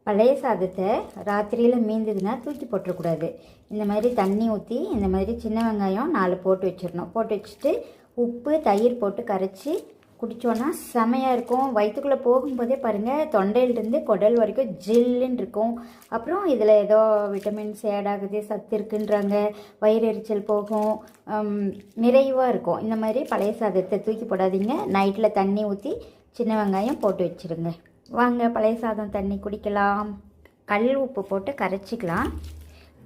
பழைய சாதத்தை ராத்திரியில் மீந்ததுன்னா தூக்கி போட்டுறக்கூடாது. இந்த மாதிரி தண்ணி ஊற்றி இந்த மாதிரி சின்ன வெங்காயம் 4 போட்டு வச்சிடணும். போட்டு வச்சுட்டு உப்பு தயிர் போட்டு கரைச்சி குடித்தோன்னா செமையாக இருக்கும். வயிற்றுக்குள்ளே போகும்போதே பாருங்கள், தொண்டையிலிருந்து குடல் வரைக்கும் ஜில்லுன்னு இருக்கும். அப்புறம் இதில் ஏதோ விட்டமின்ஸ் ஆட் ஆகுது, சத்து இருக்குன்றாங்க, வயிறு எரிச்சல் போகும், நிறைவாக இருக்கும். இந்த மாதிரி பழைய சாதத்தை தூக்கி போடாதீங்க. நைட்டில் தண்ணி ஊற்றி சின்ன வெங்காயம் போட்டு வச்சுருங்க. வாங்க பழைய சாதம் தண்ணி குடிக்கலாம். கல் உப்பு போட்டு கரைச்சிக்கலாம்.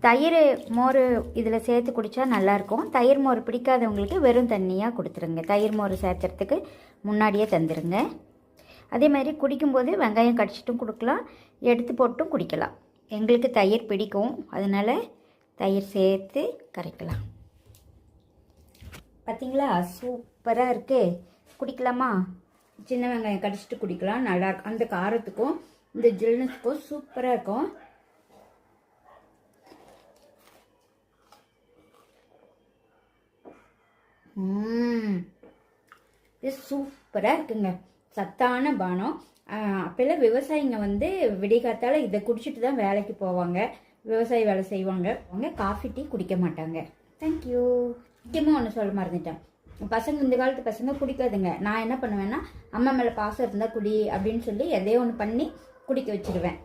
தயிர் மோர் இதில் சேர்த்து குடித்தா நல்லாயிருக்கும். தயிர் மோர் பிடிக்காதவங்களுக்கு வெறும் தண்ணியாக கொடுத்துருங்க. தயிர் மோர் சேர்த்துறதுக்கு முன்னாடியே தந்துடுங்க. அதே மாதிரி குடிக்கும்போது வெங்காயம் கடிச்சிட்டும் கொடுக்கலாம், எடுத்து போட்டும் குடிக்கலாம். எங்களுக்கு தயிர் பிடிக்கும், அதனால் தயிர் சேர்த்து கரைக்கலாம். பார்த்திங்களா, சூப்பராக இருக்குது. குடிக்கலாமா? சின்ன வெங்காயம் கடிச்சிட்டு குடிக்கலாம். நல்லா இருக்கும். அந்த காரத்துக்கும் இந்த ஜில்னஸுக்கும் சூப்பராக இருக்கும். இது சூப்பராக இருக்குங்க. சத்தான பானம். அப்போல்லாம் விவசாயிங்க விடிகாத்தால் இதை குடிச்சிட்டு தான் வேலைக்கு போவாங்க, விவசாய வேலை செய்வாங்க. அவங்க காஃபி டீ குடிக்க மாட்டாங்க. தேங்க்யூ. முக்கியமாக ஒன்று சொல்ல மறந்துட்டேன். பசங்க, இந்த காலத்து பசங்க குடிக்காதுங்க. நான் என்ன பண்ணுவேன்னா, அம்மா மேலே பாசம் இருந்தால் குடி அப்படின்னு சொல்லி எதையோ ஒன்று பண்ணி குடிக்க வச்சுருவேன்.